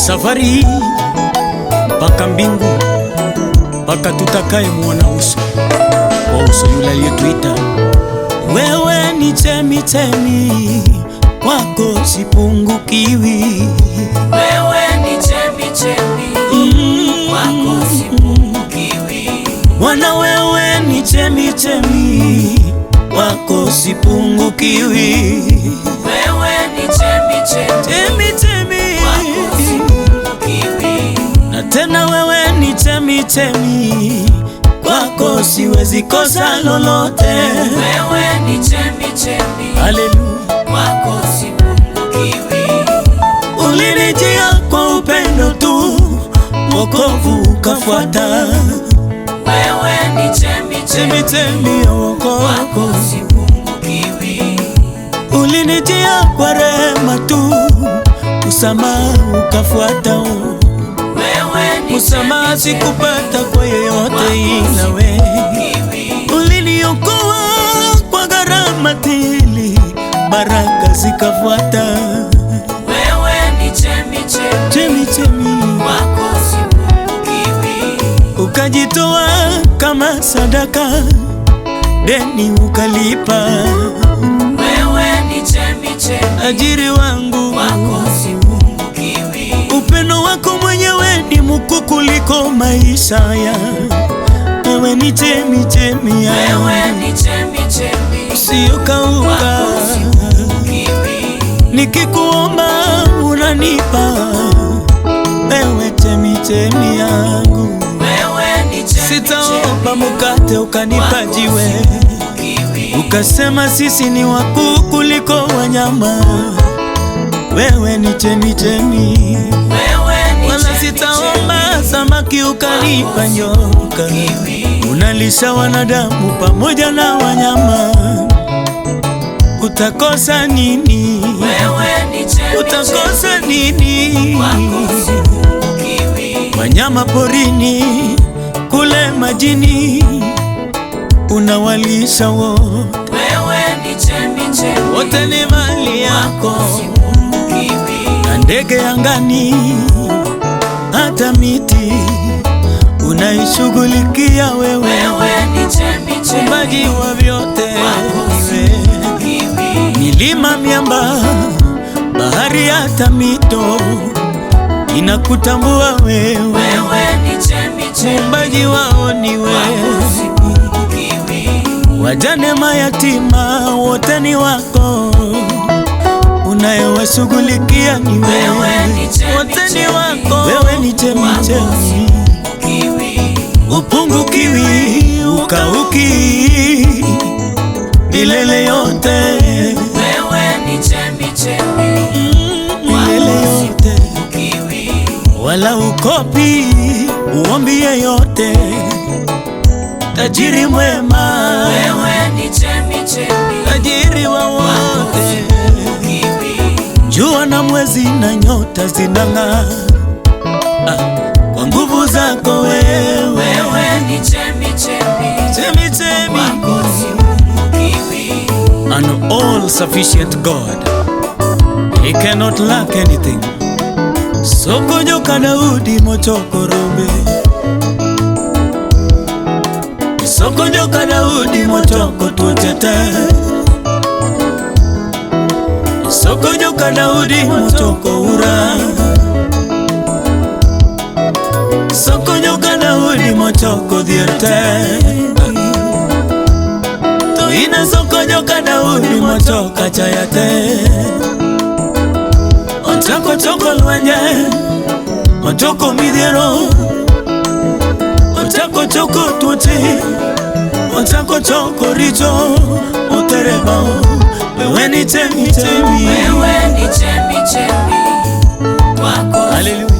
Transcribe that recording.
safari mpaka mbingu, mpaka tutakaye muona uso kwa uso yule aliyetuita. Wewe ni chemichemi, kwako sipungukiwi. Wewe ni chemichemi, kwako sipungukiwi. Bwana, wewe ni chemichemi, kwako sipungukiwi. Wewe ni chemichemi, kwako sipungukiwi. Na tena wewe ni chemichemi, kwako siwezi kosa lolote. Wewe ni chemichemi, haleluya, kwako sipungukiwi. Ulinijia kwa upendo tu, wokovu ukafuata. Wewe ni chemichemi ya wokovu, kwako sipungukiwi. Ulinijia kwa rehema tu, msamaha ukafuata. Msamaha sikupata kwa yeyote ila wewe. Uliniokoa kwa gharama tele, baraka zikafuata. Wewe ni chemichemi, kwako sipungukiwi. Ukajitoa kama sadaka, deni ukalipa. Wewe ni chemichemi, ajiri wangu, kwako sipungukiwi. Upendo wako mwenyewe ni mkuu kuliko maisha ya. Wewe ni chemichemi, wewe ni chemichemi, usiyokauka. kwako sipungukiwi. Nikikuomba unanipa, wewe chemichemi yangu. Wewe ni chemichemi, sitaomba mkate ukanipa jiwe, ukasema sisi ni wakuu kuliko wanyama. Wewe ni chemichemi, wala sitaomba samaki ukanipa nyoka. Unalisha wanadamu pamoja na wanyama, utakosa nini? Utakosa nini? Wanyama porini, kule majini, unawalisha wote. Wote ni mali yako, na ndege angani, hata miti unaishughulikia wewe. Muumbaji wa vyote wewe. Milima, miamba, bahari, hata mito inakutambua wewe. Muumbaji wao ni wewe. Wajane, mayatima, wote ni wako, unayewashughulikia ni wewe. Wote ni wako. Wewe ni chemichemi, upungukiwi, ukauki milele yote. Milele yote, wala ukopi uombi yeyote. Tajiri mwema, tajiri wa wote. Jua na mwezi na nyota zinang'aa kwa nguvu zako wewe. Chemichemi, an all sufficient God, he cannot lack anything. Soko joka Daudi mochoko robe, soko joka Daudi mochoko tuochete. Soko joka Daudi mochoko ura, soko joka Daudi mochoko dierte. To ina soko joka Daudi mochoka chayate. Ochako choko lwenye, ochoko midhiero, ochako choko tuoche, ochako choko richo, otereba. Wewe ni chemichemi, kwako haleluya.